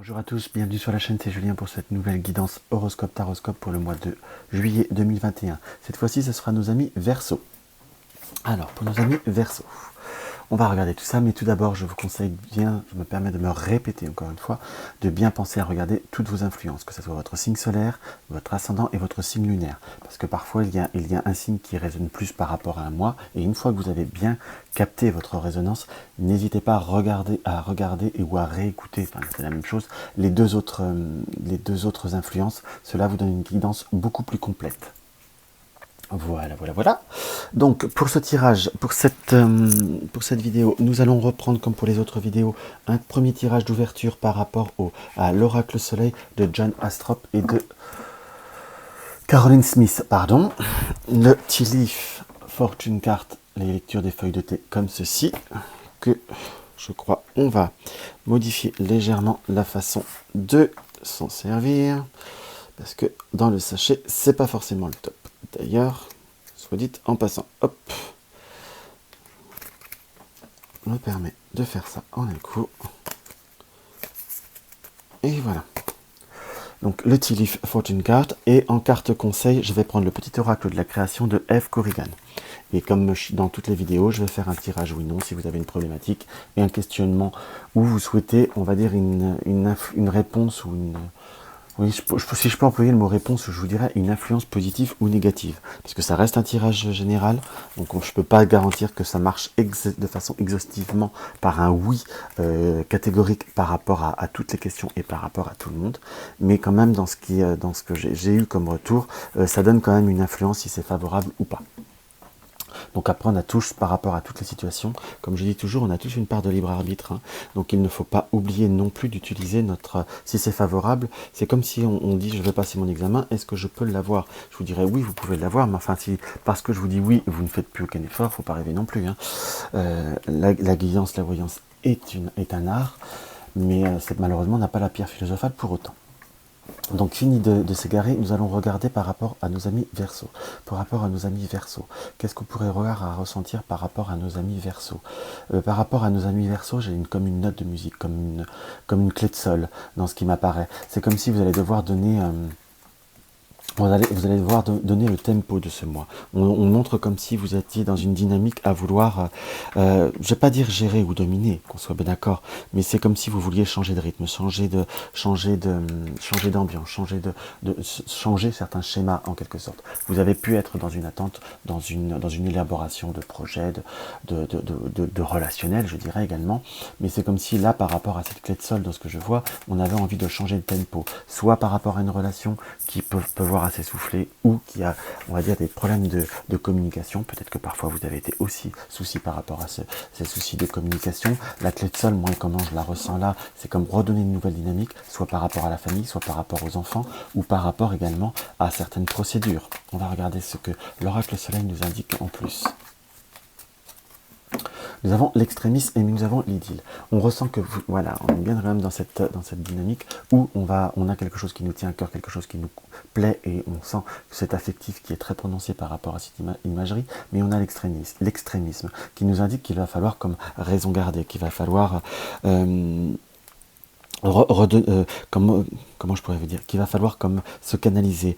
Bonjour à tous, bienvenue sur la chaîne, c'est Julien pour cette nouvelle guidance horoscope taroscope pour le mois de juillet 2021. Cette fois-ci, ce sera nos amis Verseau. Alors, pour nos amis Verseau, on va regarder tout ça, mais tout d'abord, je vous conseille bien, je me permets de me répéter encore une fois, de bien penser à regarder toutes vos influences, que ce soit votre signe solaire, votre ascendant et votre signe lunaire. Parce que parfois, il y a un signe qui résonne plus par rapport à un mois, et une fois que vous avez bien capté votre résonance, n'hésitez pas à regarder ou à réécouter, enfin c'est la même chose, les deux autres influences. Cela vous donne une guidance beaucoup plus complète. Voilà. Donc pour ce tirage, pour cette vidéo, nous allons reprendre comme pour les autres vidéos un premier tirage d'ouverture par rapport à l'oracle soleil de John Astrop et de Caroline Smith, pardon. Le Tea Leaf Fortune Card, les lectures des feuilles de thé comme ceci, que je crois on va modifier légèrement la façon de s'en servir, parce que dans le sachet, c'est pas forcément le top. D'ailleurs, soit dit en passant, hop, me permet de faire ça en un coup. Et voilà. Donc le Tea Leaf Fortune Card, et en carte conseil, je vais prendre le petit oracle de la création de Eve Corrigan. Et comme dans toutes les vidéos, je vais faire un tirage oui non si vous avez une problématique et un questionnement où vous souhaitez, on va dire, une réponse ou une... Oui, si je peux employer le mot réponse, je vous dirais une influence positive ou négative. Parce que ça reste un tirage général, donc je ne peux pas garantir que ça marche de façon exhaustivement par un oui catégorique par rapport à toutes les questions et par rapport à tout le monde. Mais quand même, dans ce que j'ai eu comme retour, ça donne quand même une influence si c'est favorable ou pas. Donc après, on a tous, par rapport à toutes les situations, comme je dis toujours, on a tous une part de libre arbitre. Hein. Donc il ne faut pas oublier non plus d'utiliser notre... Si c'est favorable, c'est comme si on dit, je vais passer mon examen, est-ce que je peux l'avoir? Je vous dirais oui, vous pouvez l'avoir, mais enfin, si parce que je vous dis oui, vous ne faites plus aucun effort, il ne faut pas rêver non plus. Hein. La guidance, la voyance est un art, mais malheureusement, n'a pas la pierre philosophale pour autant. Donc fini de s'égarer, nous allons regarder par rapport à nos amis Verseau. Par rapport à nos amis Verseau, qu'est-ce qu'on pourrait avoir à ressentir par rapport à nos amis Verseau? Par rapport à nos amis Verseau, j'ai comme une note de musique, comme une clé de sol dans ce qui m'apparaît. C'est comme si vous allez devoir donner... vous allez devoir donner le tempo de ce mois. On montre comme si vous étiez dans une dynamique à vouloir, je ne vais pas dire gérer ou dominer, qu'on soit bien d'accord, mais c'est comme si vous vouliez changer de rythme, changer d'ambiance, changer certains schémas en quelque sorte. Vous avez pu être dans une attente, dans une élaboration de projet, de relationnel, je dirais également, mais c'est comme si là, par rapport à cette clé de sol, dans ce que je vois, on avait envie de changer de tempo, soit par rapport à une relation qui peut voir assez soufflé, ou qui a, on va dire, des problèmes de communication. Peut-être que parfois vous avez été aussi souci par rapport à ces soucis de communication. La clé de sol, moi, comment je la ressens là, c'est comme redonner une nouvelle dynamique, soit par rapport à la famille, soit par rapport aux enfants, ou par rapport également à certaines procédures. On va regarder ce que l'oracle soleil nous indique en plus. Nous avons l'extrémisme et nous avons l'idylle. On ressent que voilà, on est bien quand même dans cette dynamique où on a quelque chose qui nous tient à cœur, quelque chose qui nous plaît, et on sent cet affectif qui est très prononcé par rapport à cette imagerie, mais on a l'extrémisme qui nous indique qu'il va falloir comme raison garder, qu'il va falloir comment je pourrais vous dire, qu'il va falloir comme se canaliser,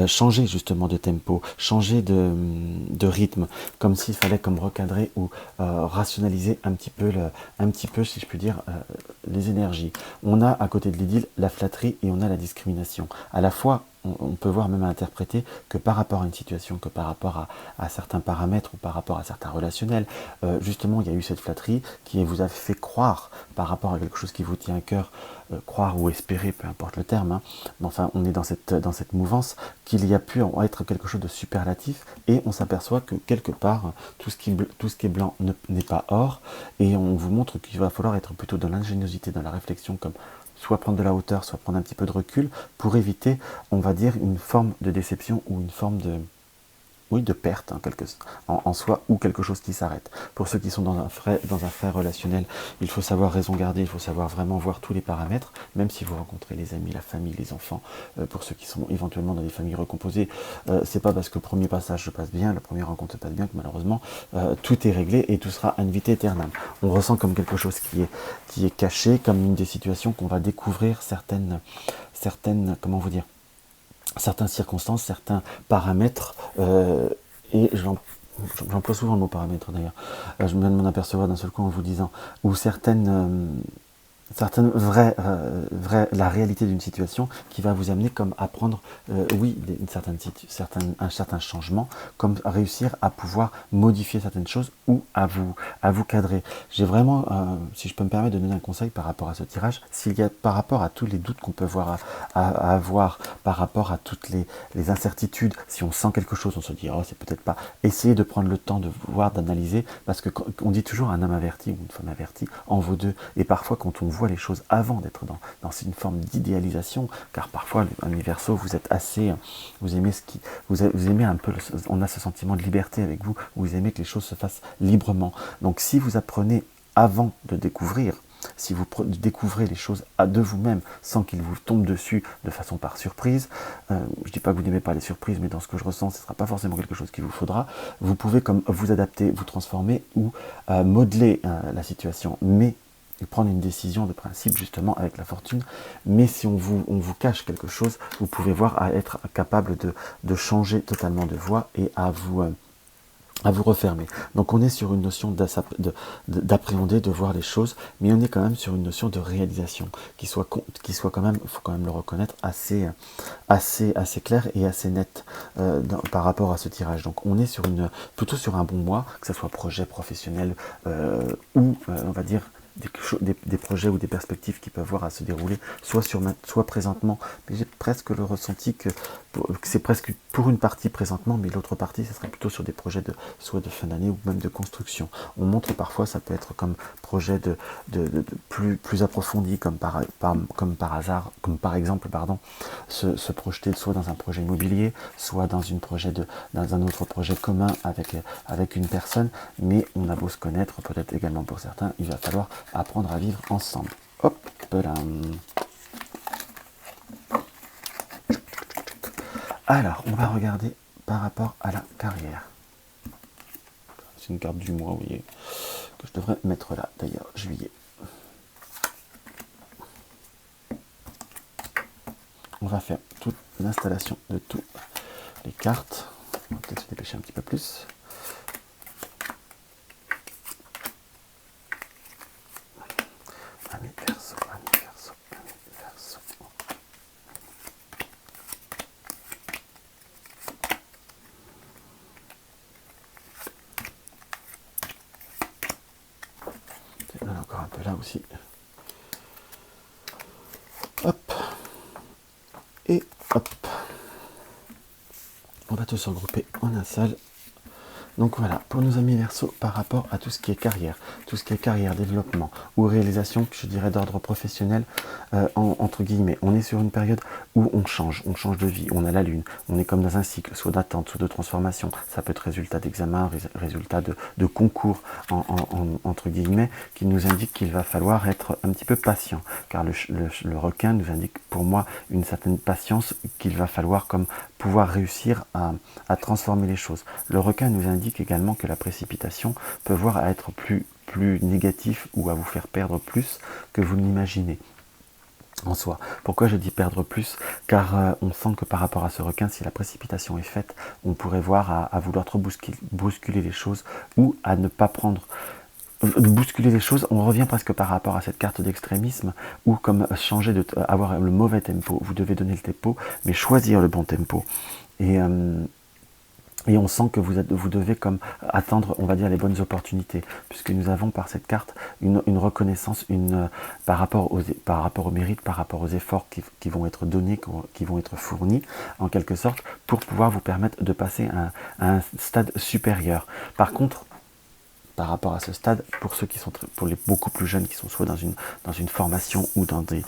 changer justement de tempo, changer de rythme, comme s'il fallait comme recadrer ou rationaliser un petit peu, si je puis dire, les énergies. On a à côté de l'idylle la flatterie et on a la discrimination. À la fois, on peut voir même interpréter que par rapport à une situation, que par rapport à certains paramètres ou par rapport à certains relationnels, justement il y a eu cette flatterie qui vous a fait croire par rapport à quelque chose qui vous tient à cœur, croire ou espérer, peu importe le terme, hein, mais enfin on est dans cette mouvance, qu'il y a pu être quelque chose de superlatif, et on s'aperçoit que quelque part tout ce qui est blanc n'est pas or, et on vous montre qu'il va falloir être plutôt dans l'ingéniosité, dans la réflexion, comme soit prendre de la hauteur, soit prendre un petit peu de recul, pour éviter, on va dire, une forme de déception ou une forme oui, de perte en soi, ou quelque chose qui s'arrête. Pour ceux qui sont dans un frais relationnel, il faut savoir raison garder, il faut savoir vraiment voir tous les paramètres, même si vous rencontrez les amis, la famille, les enfants. Pour ceux qui sont éventuellement dans des familles recomposées, c'est pas parce que le premier passage se passe bien, la première rencontre se passe bien, que malheureusement tout est réglé et tout sera ad vitam aeternam. On ressent comme quelque chose qui est caché, comme une des situations qu'on va découvrir certaines, comment vous dire, certaines circonstances, certains paramètres, et j'emploie souvent le mot paramètre d'ailleurs, je viens de m'en apercevoir d'un seul coup en vous disant, ou certaines la réalité d'une situation qui va vous amener comme à prendre, oui, un certain changement, comme à réussir à pouvoir modifier certaines choses ou à vous cadrer. J'ai vraiment, si je peux me permettre de donner un conseil par rapport à ce tirage, s'il y a par rapport à tous les doutes qu'on peut à avoir, par rapport à toutes les incertitudes, si on sent quelque chose, on se dit, oh, c'est peut-être pas, essayez de prendre le temps de voir, d'analyser, parce que on dit toujours un homme averti ou une femme avertie en vaut deux, et parfois quand on voit les choses avant d'être dans une forme d'idéalisation, car parfois, les Verseaux, vous êtes assez, vous aimez vous aimez un peu, on a ce sentiment de liberté avec vous, vous aimez que les choses se fassent librement. Donc si vous apprenez avant de découvrir, si vous découvrez les choses de vous-même sans qu'ils vous tombent dessus de façon par surprise, je ne dis pas que vous n'aimez pas les surprises, mais dans ce que je ressens, ce ne sera pas forcément quelque chose qu'il vous faudra. Vous pouvez comme vous adapter, vous transformer ou modeler la situation, mais prendre une décision de principe justement avec la fortune. Mais si on vous cache quelque chose, vous pouvez voir à être capable de changer totalement de voie et à vous refermer. Donc on est sur une notion d'appréhender, de voir les choses, mais on est quand même sur une notion de réalisation qui soit quand même, il faut quand même le reconnaître, assez clair et assez net par rapport à ce tirage. Donc on est plutôt sur un bon mois, que ce soit projet professionnel ou on va dire des projets ou des perspectives qui peuvent avoir à se dérouler, soit présentement, mais j'ai presque le ressenti que c'est presque pour une partie présentement, mais l'autre partie, ce serait plutôt sur des projets soit de fin d'année ou même de construction. On montre parfois, ça peut être comme projet plus approfondi, comme par hasard, comme par exemple, se projeter soit dans un projet immobilier, soit dans un autre projet commun avec une personne, mais on a beau se connaître, peut-être également pour certains, il va falloir apprendre à vivre ensemble. Hop là. Alors, on va regarder par rapport à la carrière. C'est une carte du mois, vous voyez, que je devrais mettre là, d'ailleurs, juillet. On va faire toute l'installation de toutes les cartes. On va peut-être se dépêcher un petit peu plus. Ami Verseau. Je donne encore un peu là aussi. Hop. Et hop. On va tous regrouper en un seul. Donc voilà, pour nos amis Verseau, par rapport à tout ce qui est carrière, développement ou réalisation, je dirais d'ordre professionnel, entre guillemets, on est sur une période où on change de vie, on a la lune, on est comme dans un cycle, soit d'attente, soit de transformation, ça peut être résultat d'examen, résultat de concours, entre guillemets, qui nous indique qu'il va falloir être un petit peu patient, car le requin nous indique pour moi une certaine patience qu'il va falloir comme pouvoir réussir à transformer les choses. Le requin nous indique également que la précipitation peut voir à être plus négatif ou à vous faire perdre plus que vous ne l'imaginez en soi. Pourquoi je dis perdre plus? Car on sent que par rapport à ce requin, si la précipitation est faite, on pourrait voir à vouloir trop bousculer les choses ou à ne pas prendre bousculer les choses. On revient presque par rapport à cette carte d'extrémisme ou comme changer avoir le mauvais tempo. Vous devez donner le tempo, mais choisir le bon tempo. Et on sent que vous devez comme attendre, on va dire, les bonnes opportunités, puisque nous avons par cette carte une reconnaissance par rapport au mérite, par rapport aux efforts qui vont être donnés, qui vont être fournis, en quelque sorte, pour pouvoir vous permettre de passer à un stade supérieur. Par contre, par rapport à ce stade, pour ceux qui sont pour les beaucoup plus jeunes qui sont soit dans une formation ou dans des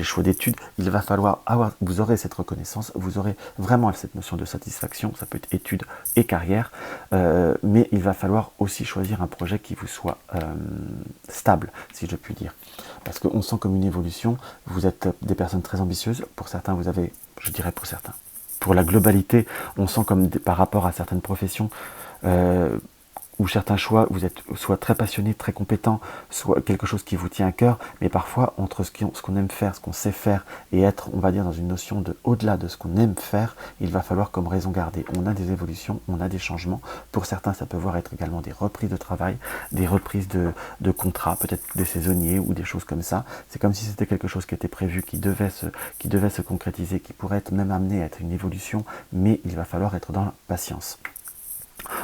choix d'études, il va falloir vous aurez cette reconnaissance, vous aurez vraiment cette notion de satisfaction, ça peut être études et carrière, mais il va falloir aussi choisir un projet qui vous soit stable, si je puis dire. Parce qu'on sent comme une évolution, vous êtes des personnes très ambitieuses, pour certains vous avez, je dirais pour certains, pour la globalité, on sent comme par rapport à certaines professions, ou certains choix, vous êtes soit très passionné, très compétent, soit quelque chose qui vous tient à cœur, mais parfois entre ce qu'on aime faire, ce qu'on sait faire, et être, on va dire, dans une notion de au-delà de ce qu'on aime faire, il va falloir comme raison garder. On a des évolutions, on a des changements. Pour certains, ça peut voir être également des reprises de travail, des reprises de contrats, peut-être des saisonniers ou des choses comme ça. C'est comme si c'était quelque chose qui était prévu, qui devait se concrétiser, qui pourrait être même amené à être une évolution, mais il va falloir être dans la patience.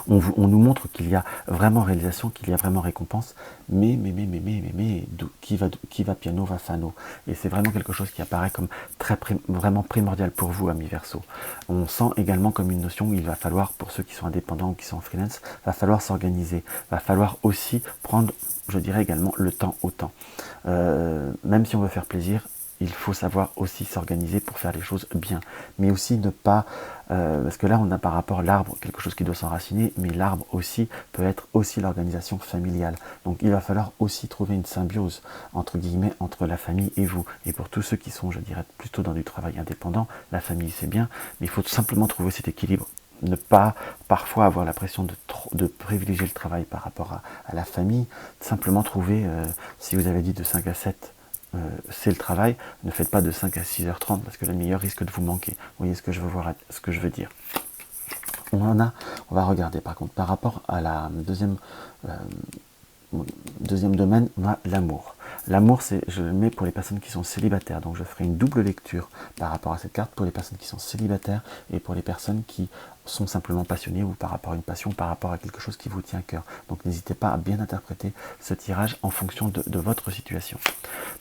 On nous montre qu'il y a vraiment réalisation, qu'il y a vraiment récompense, mais qui va piano va fano. Et c'est vraiment quelque chose qui apparaît comme vraiment primordial pour vous, amis Verseau. On sent également comme une notion où il va falloir, pour ceux qui sont indépendants ou qui sont en freelance, va falloir s'organiser, va falloir aussi prendre, je dirais également, le temps au temps. Même si on veut faire plaisir, il faut savoir aussi s'organiser pour faire les choses bien, mais aussi ne pas, parce que là on a par rapport à l'arbre quelque chose qui doit s'enraciner, mais l'arbre aussi peut être aussi l'organisation familiale. Donc il va falloir aussi trouver une symbiose entre guillemets entre la famille et vous. Et pour tous ceux qui sont, je dirais, plutôt dans du travail indépendant, la famille c'est bien, mais il faut tout simplement trouver cet équilibre. Ne pas parfois avoir la pression de privilégier le travail par rapport à la famille, simplement trouver, si vous avez dit de 5 à 7, c'est le travail, ne faites pas de 5 à 6h30 parce que le meilleur risque de vous manquer. Vous voyez ce que je veux dire. On va regarder par contre par rapport à la deuxième domaine, on a l'amour. L'amour, je le mets pour les personnes qui sont célibataires, donc je ferai une double lecture par rapport à cette carte pour les personnes qui sont célibataires et pour les personnes qui sont simplement passionnés ou par rapport à une passion, par rapport à quelque chose qui vous tient à cœur. Donc n'hésitez pas à bien interpréter ce tirage en fonction de votre situation.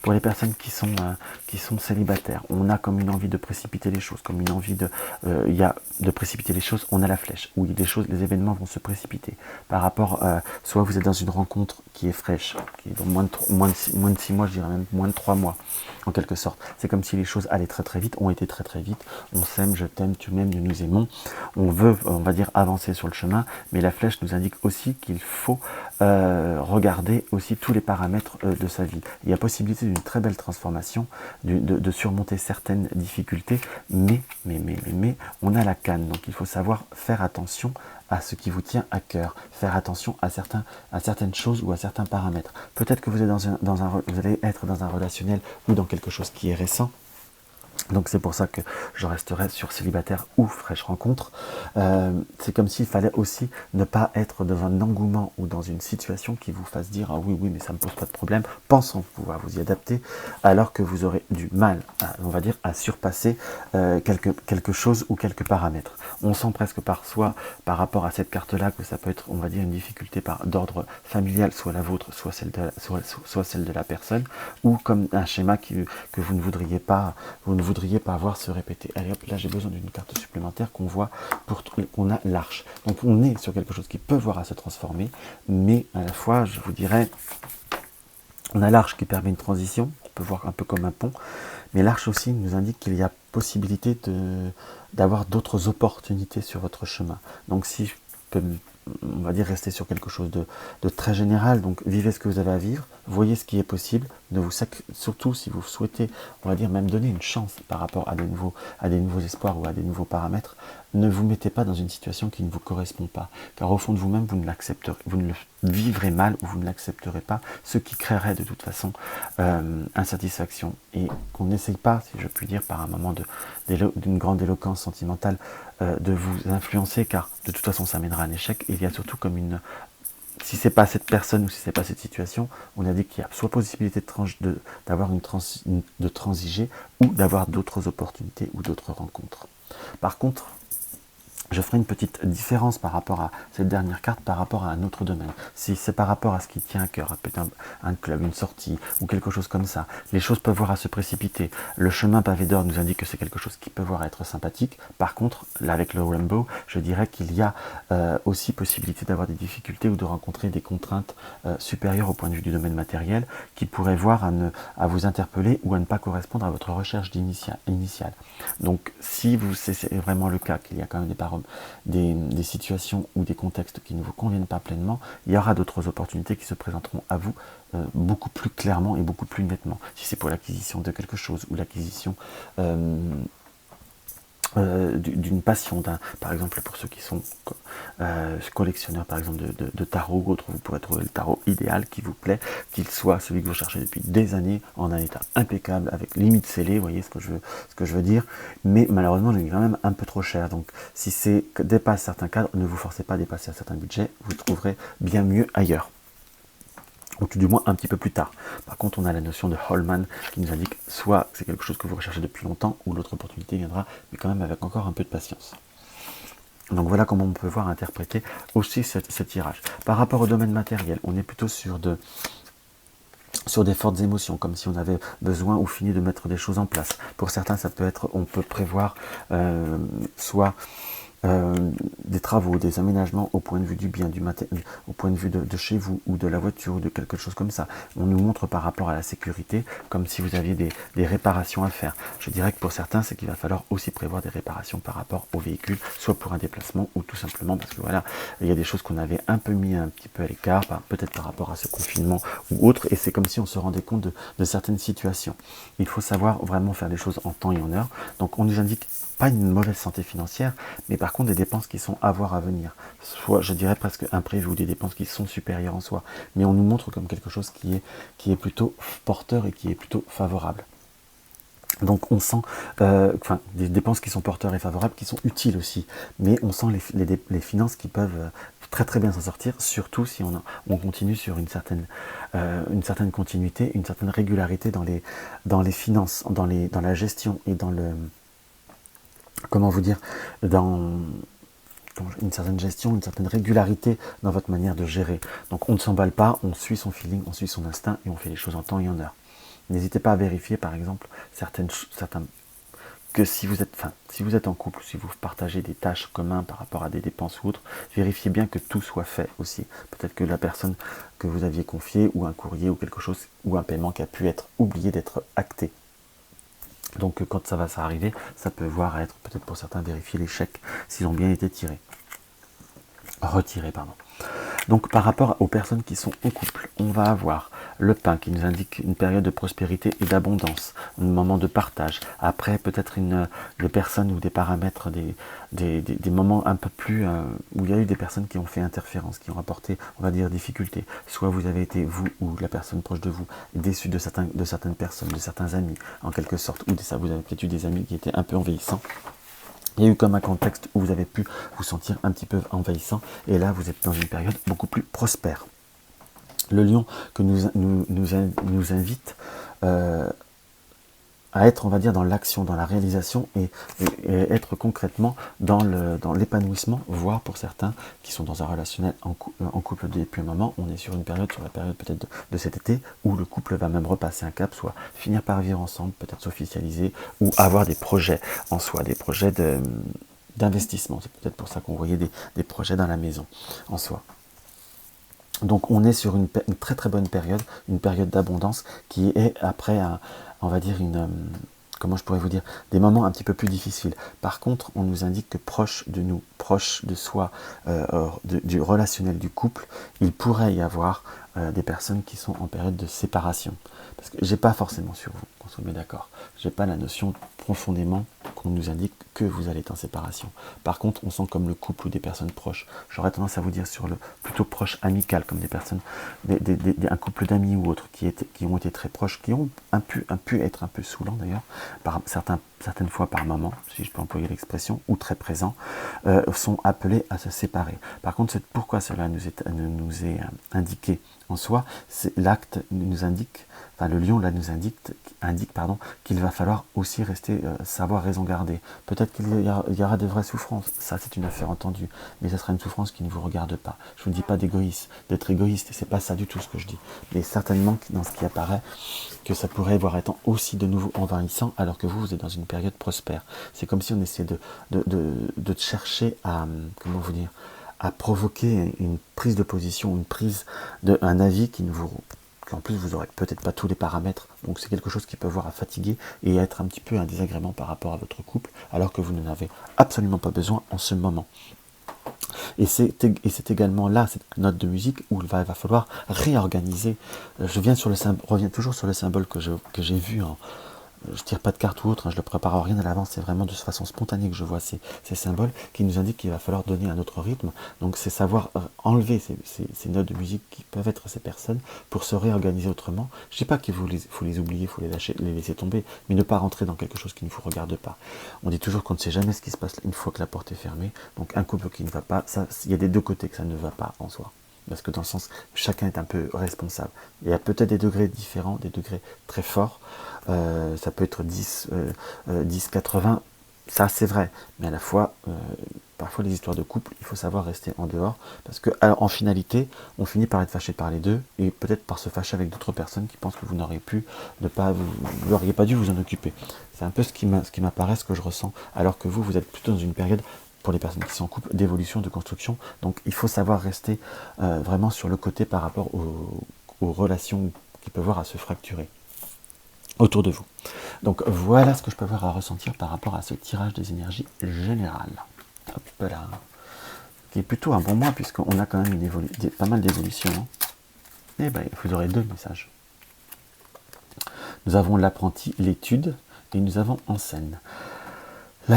Pour les personnes qui sont célibataires, on a comme une envie de précipiter les choses, comme une envie de précipiter les choses, on a la flèche, où les événements vont se précipiter. Par rapport, soit vous êtes dans une rencontre qui est fraîche, qui est dans moins de 6 mois, je dirais même moins de 3 mois, en quelque sorte. C'est comme si les choses allaient très très vite, ont été très très vite. On s'aime, je t'aime, tu m'aimes, nous nous aimons. On veut, on va dire, avancer sur le chemin, mais la flèche nous indique aussi qu'il faut regarder aussi tous les paramètres de sa vie. Il y a possibilité d'une très belle transformation, de surmonter certaines difficultés, mais on a la canne, donc il faut savoir faire attention à ce qui vous tient à cœur, faire attention à certaines choses ou à certains paramètres. Peut-être que vous allez être dans un relationnel ou dans quelque chose qui est récent. Donc c'est pour ça que je resterai sur célibataire ou fraîche rencontre. C'est comme s'il fallait aussi ne pas être dans un engouement ou dans une situation qui vous fasse dire « Ah oui, mais ça ne me pose pas de problème », pensant pouvoir vous y adapter, alors que vous aurez du mal, à surpasser quelque chose ou quelques paramètres. On sent presque par rapport à cette carte-là, que ça peut être, on va dire, une difficulté d'ordre familial, soit la vôtre, soit celle de la personne, ou comme un schéma que vous ne voudriez pas voir se répéter. Allez hop, là j'ai besoin d'une carte supplémentaire qu'on a l'arche. Donc on est sur quelque chose qui peut voir à se transformer, mais à la fois, je vous dirais, on a l'arche qui permet une transition, on peut voir un peu comme un pont, mais l'arche aussi nous indique qu'il y a possibilité d'avoir d'autres opportunités sur votre chemin. Donc si je peux, on va dire, rester sur quelque chose de très général, donc vivez ce que vous avez à vivre, voyez ce qui est possible, surtout si vous souhaitez, on va dire, même donner une chance par rapport à des nouveaux espoirs ou à des nouveaux paramètres, ne vous mettez pas dans une situation qui ne vous correspond pas, car au fond de vous-même, vous ne le vivrez mal ou vous ne l'accepterez pas, ce qui créerait de toute façon insatisfaction, et qu'on n'essaye pas, si je puis dire, par un moment d'une grande éloquence sentimentale, de vous influencer, car de toute façon ça mènera à un échec. Il y a surtout comme si c'est pas cette personne ou si c'est pas cette situation, on a dit qu'il y a soit possibilité de transiger ou d'avoir d'autres opportunités ou d'autres rencontres. Par contre, je ferai une petite différence par rapport à cette dernière carte, par rapport à un autre domaine. Si c'est par rapport à ce qui tient à cœur, peut-être un club, une sortie ou quelque chose comme ça, les choses peuvent voir à se précipiter. Le chemin pavé d'or nous indique que c'est quelque chose qui peut voir être sympathique. Par contre, là avec le Rainbow, je dirais qu'il y a aussi possibilité d'avoir des difficultés ou de rencontrer des contraintes supérieures au point de vue du domaine matériel qui pourraient voir à vous interpeller ou à ne pas correspondre à votre recherche initiale. Donc si c'est vraiment le cas, qu'il y a quand même des situations ou des contextes qui ne vous conviennent pas pleinement, il y aura d'autres opportunités qui se présenteront à vous beaucoup plus clairement et beaucoup plus nettement. Si c'est pour l'acquisition de quelque chose ou l'acquisition d'une passion, par exemple pour ceux qui sont collectionneurs par exemple de tarot ou autre, vous pourrez trouver le tarot idéal qui vous plaît, qu'il soit celui que vous cherchez depuis des années, en un état impeccable, avec limite scellée, vous voyez ce que je veux dire, mais malheureusement il est quand même un peu trop cher, donc si c'est dépasse certains cadres, ne vous forcez pas à dépasser un certain budget, vous trouverez bien mieux ailleurs. Ou tout du moins un petit peu plus tard. Par contre, on a la notion de Holman qui nous indique soit c'est quelque chose que vous recherchez depuis longtemps, ou l'autre opportunité viendra, mais quand même avec encore un peu de patience. Donc voilà comment on peut voir interpréter aussi ce tirage. Par rapport au domaine matériel, on est plutôt sur des fortes émotions, comme si on avait besoin ou fini de mettre des choses en place. Pour certains, ça peut être, on peut prévoir soit des travaux, des aménagements au point de vue du bien, au point de vue de chez vous, ou de la voiture, ou de quelque chose comme ça. On nous montre par rapport à la sécurité, comme si vous aviez des réparations à faire. Je dirais que pour certains, c'est qu'il va falloir aussi prévoir des réparations par rapport au véhicule, soit pour un déplacement, ou tout simplement parce que voilà, il y a des choses qu'on avait un peu mis un petit peu à l'écart, peut-être par rapport à ce confinement ou autre, et c'est comme si on se rendait compte de certaines situations. Il faut savoir vraiment faire les choses en temps et en heure. Donc on nous indique pas une mauvaise santé financière, mais par contre des dépenses qui sont à voir à venir. Soit, je dirais presque imprévues, ou des dépenses qui sont supérieures en soi. Mais on nous montre comme quelque chose qui est plutôt porteur et qui est plutôt favorable. Donc on sent des dépenses qui sont porteurs et favorables, qui sont utiles aussi. Mais on sent les finances qui peuvent très très bien s'en sortir, surtout si on continue sur une certaine continuité, une certaine régularité dans les finances, dans la gestion et dans le... Comment vous dire, dans une certaine gestion, une certaine régularité dans votre manière de gérer. Donc on ne s'emballe pas, on suit son feeling, on suit son instinct et on fait les choses en temps et en heure. N'hésitez pas à vérifier par exemple que si vous êtes en couple, si vous partagez des tâches communes par rapport à des dépenses ou autres, vérifiez bien que tout soit fait aussi. Peut-être que la personne que vous aviez confiée, ou un courrier ou quelque chose, ou un paiement qui a pu être oublié d'être acté. Donc quand ça va s'arriver, ça peut voir être, peut-être pour certains, vérifier les chèques s'ils ont bien été retirés. Donc par rapport aux personnes qui sont en couple, on va avoir le pain qui nous indique une période de prospérité et d'abondance, un moment de partage. Après peut-être des personnes ou des paramètres, des moments un peu plus où il y a eu des personnes qui ont fait interférence, qui ont apporté, on va dire, difficulté. Soit vous avez été, vous ou la personne proche de vous, déçu de certaines personnes, de certains amis en quelque sorte, ou vous avez peut-être eu des amis qui étaient un peu envahissants. Il y a eu comme un contexte où vous avez pu vous sentir un petit peu envahissant, et là vous êtes dans une période beaucoup plus prospère. Le lion que nous invite à être, on va dire, dans l'action, dans la réalisation, et être concrètement dans l'épanouissement, voire pour certains qui sont dans un relationnel en couple depuis un moment, on est sur la période peut-être de cet été, où le couple va même repasser un cap, soit finir par vivre ensemble, peut-être s'officialiser, ou avoir des projets en soi, des projets d'investissement. C'est peut-être pour ça qu'on voyait des projets dans la maison en soi. Donc on est sur une très très bonne période, une période d'abondance qui est après, on va dire, comment je pourrais vous dire, des moments un petit peu plus difficiles. Par contre, on nous indique que proche de nous, proche de soi, du relationnel du couple, il pourrait y avoir des personnes qui sont en période de séparation. Parce que j'ai pas forcément sur vous, qu'on soit bien d'accord, j'ai pas la notion profondément qu'on nous indique que vous allez être en séparation. Par contre, on sent comme le couple ou des personnes proches. J'aurais tendance à vous dire sur le plutôt proche amical, comme des personnes, un couple d'amis ou autres qui ont été très proches, qui ont pu être un peu saoulants d'ailleurs, certaines fois par moment, si je peux employer l'expression, ou très présents, sont appelés à se séparer. Par contre, c'est pourquoi cela nous est indiqué en soi, l'acte nous indique, enfin le lion là nous indique qu'il va falloir aussi rester, savoir raison garder. Peut-être qu'il y aura de vraies souffrances, ça c'est une affaire entendue, mais ça sera une souffrance qui ne vous regarde pas. Je ne vous dis pas d'être égoïste, et c'est pas ça du tout ce que je dis. Mais certainement dans ce qui apparaît, que ça pourrait voir étant aussi de nouveau envahissant, alors que vous êtes dans une période prospère. C'est comme si on essayait de chercher à, comment vous dire, à provoquer une prise de position, un avis qu'en plus vous n'aurez peut-être pas tous les paramètres, donc c'est quelque chose qui peut voir à fatiguer et à être un petit peu un désagrément par rapport à votre couple, alors que vous n'en avez absolument pas besoin en ce moment. Et c'est également là, cette note de musique, où il va falloir réorganiser. Je reviens toujours sur le symbole que j'ai vu je tire pas de carte ou autre, je ne le prépare à rien à l'avance, c'est vraiment de façon spontanée que je vois ces symboles qui nous indiquent qu'il va falloir donner un autre rythme. Donc c'est savoir enlever ces notes de musique qui peuvent être ces personnes pour se réorganiser autrement. Je ne dis pas qu'il faut les oublier, il faut les laisser tomber, mais ne pas rentrer dans quelque chose qui ne vous regarde pas. On dit toujours qu'on ne sait jamais ce qui se passe une fois que la porte est fermée. Donc un couple qui ne va pas, il y a des deux côtés que ça ne va pas en soi. Parce que dans le sens, chacun est un peu responsable. Il y a peut-être des degrés différents, des degrés très forts. Ça peut être 10, 80, ça c'est vrai. Mais à la fois, parfois les histoires de couple, il faut savoir rester en dehors. Parce que en finalité, on finit par être fâché par les deux, et peut-être par se fâcher avec d'autres personnes qui pensent que vous n'auriez pas dû vous en occuper. C'est un peu ce qui m'apparaît, ce que je ressens. Alors que vous êtes plutôt dans une période, pour les personnes qui sont en couple, d'évolution, de construction. Donc il faut savoir rester vraiment sur le côté par rapport aux relations qui peuvent voir à se fracturer autour de vous. Donc voilà ce que je peux avoir à ressentir par rapport à ce tirage des énergies générales. Hop là. Qui est plutôt un bon mois, puisqu'on a quand même pas mal d'évolutions. Hein. Et bien, vous aurez deux messages. Nous avons l'apprenti, l'étude, et nous avons en scène.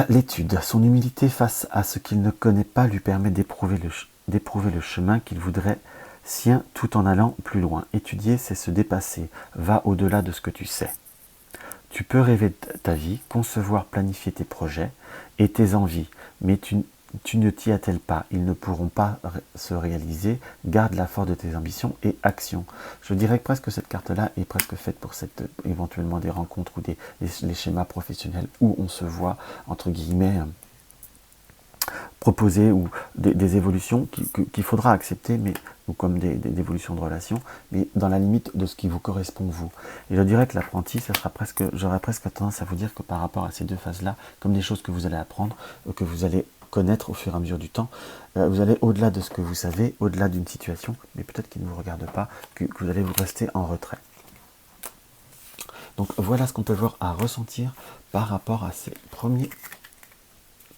L'étude, son humilité face à ce qu'il ne connaît pas lui permet d'éprouver le chemin qu'il voudrait sien tout en allant plus loin. Étudier, c'est se dépasser, va au-delà de ce que tu sais. Tu peux rêver de ta vie, concevoir, planifier tes projets et tes envies, mais tu ne t'y attelles pas, ils ne pourront pas se réaliser. Garde la force de tes ambitions et actions. Je dirais que presque cette carte-là est presque faite pour éventuellement des rencontres ou les schémas professionnels où on se voit, entre guillemets, proposer ou des évolutions qu'il faudra accepter, ou comme des évolutions de relations, mais dans la limite de ce qui vous correspond vous. Et je dirais que l'apprenti, j'aurais presque tendance à vous dire que par rapport à ces deux phases-là, comme des choses que vous allez apprendre, que vous allez connaître au fur et à mesure du temps, vous allez au-delà de ce que vous savez, au-delà d'une situation, mais peut-être qui ne vous regarde pas, que vous allez vous rester en retrait. Donc voilà ce qu'on peut voir à ressentir par rapport à ces premiers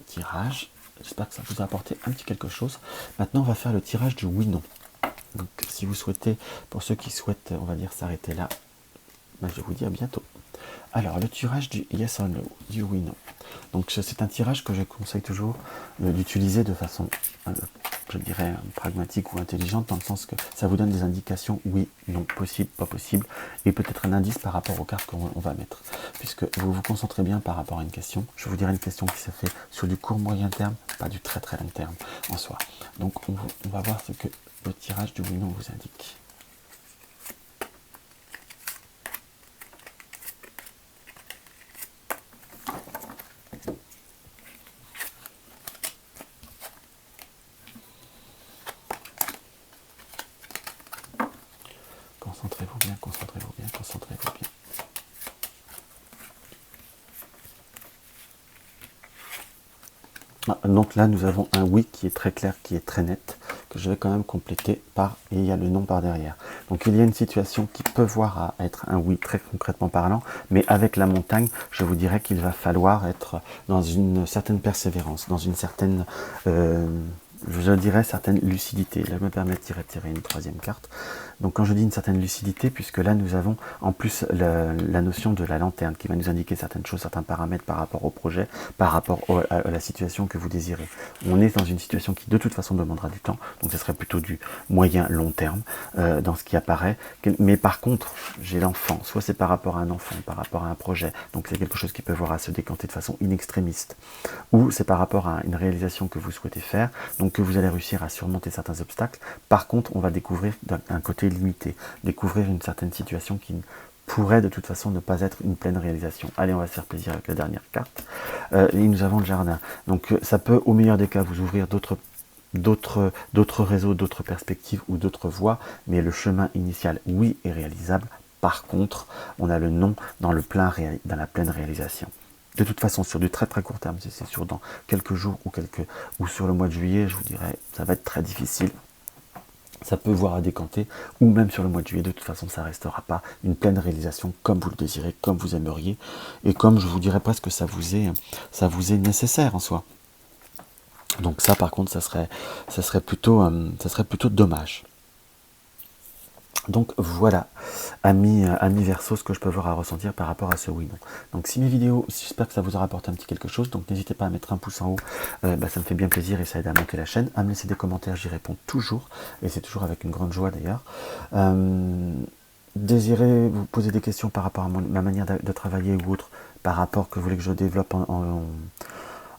tirages. J'espère que ça vous a apporté un petit quelque chose. Maintenant, on va faire le tirage du oui-non. Donc, si vous souhaitez, pour ceux qui souhaitent, on va dire, s'arrêter là, ben, je vous dis à bientôt. Alors, le tirage du yes or no, du oui-non. Donc, c'est un tirage que je conseille toujours d'utiliser de façon, je dirais, pragmatique ou intelligente, dans le sens que ça vous donne des indications, oui, non, possible, pas possible, et peut-être un indice par rapport aux cartes qu'on va mettre. Puisque vous vous concentrez bien par rapport à une question. Je vous dirai une question qui se fait sur du court moyen terme, pas du très très long terme en soi. Donc, on va voir ce que le tirage du oui-non vous indique. Concentrez-vous bien, concentrez-vous bien, concentrez-vous bien. Donc là, nous avons un oui qui est très clair, qui est très net, que je vais quand même compléter par, et il y a le non par derrière. Donc il y a une situation qui peut voir à être un oui très concrètement parlant, mais avec la montagne, je vous dirais qu'il va falloir être dans une certaine persévérance, dans une certaine, je dirais, certaine lucidité. Là, je me permets de tirer une troisième carte. Donc quand je dis une certaine lucidité, puisque là nous avons en plus la notion de la lanterne qui va nous indiquer certaines choses, certains paramètres par rapport au projet, par rapport à la situation que vous désirez. On est dans une situation qui de toute façon demandera du temps, donc ce serait plutôt du moyen long terme dans ce qui apparaît. Mais par contre, j'ai l'enfant, soit c'est par rapport à un enfant, par rapport à un projet, donc c'est quelque chose qui peut voir à se décanter de façon inextrémiste, ou c'est par rapport à une réalisation que vous souhaitez faire. Donc que vous allez réussir à surmonter certains obstacles. Par contre, on va découvrir un côté limité, découvrir une certaine situation qui pourrait de toute façon ne pas être une pleine réalisation. Allez, on va se faire plaisir avec la dernière carte. Et nous avons le jardin. Donc ça peut, au meilleur des cas, vous ouvrir d'autres réseaux, d'autres perspectives ou d'autres voies, mais le chemin initial, oui, est réalisable. Par contre, on a le non dans la pleine réalisation. De toute façon, sur du très très court terme, si c'est sûr dans quelques jours ou sur le mois de juillet, je vous dirais, ça va être très difficile. Ça peut voir à décanter, ou même sur le mois de juillet, de toute façon, ça ne restera pas une pleine réalisation comme vous le désirez, comme vous aimeriez, et comme je vous dirais presque ça vous est nécessaire en soi. Donc ça, par contre, ça serait plutôt dommage. Donc voilà, amis Verseau, ce que je peux avoir à ressentir par rapport à ce oui non. Donc si mes vidéos, j'espère que ça vous aura apporté un petit quelque chose, donc n'hésitez pas à mettre un pouce en haut, ça me fait bien plaisir et ça aide à monter la chaîne, à me laisser des commentaires, j'y réponds toujours, et c'est toujours avec une grande joie d'ailleurs. Désirez vous poser des questions par rapport à ma manière de travailler ou autre, par rapport que vous voulez que je développe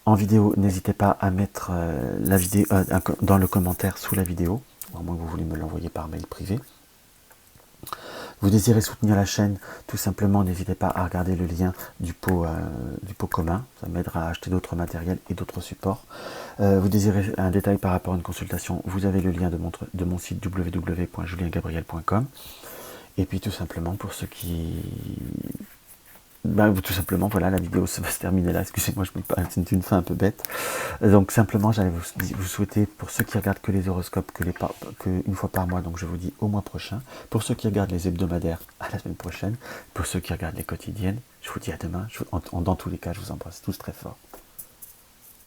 en vidéo, n'hésitez pas à mettre la vidéo dans le commentaire sous la vidéo, ou à moins que vous voulez me l'envoyer par mail privé. Vous désirez soutenir la chaîne, tout simplement, n'hésitez pas à regarder le lien du pot commun, ça m'aidera à acheter d'autres matériels et d'autres supports. Vous désirez un détail par rapport à une consultation, vous avez le lien de mon site www.juliengabriel.com. Et puis tout simplement, pour ceux qui... tout simplement, voilà, la vidéo va se terminer là, excusez-moi, c'est une fin un peu bête. Donc simplement, j'allais vous souhaiter, pour ceux qui regardent que les horoscopes, une fois par mois, donc je vous dis au mois prochain. Pour ceux qui regardent les hebdomadaires, à la semaine prochaine. Pour ceux qui regardent les quotidiennes, je vous dis à demain. Dans tous les cas, je vous embrasse tous très fort.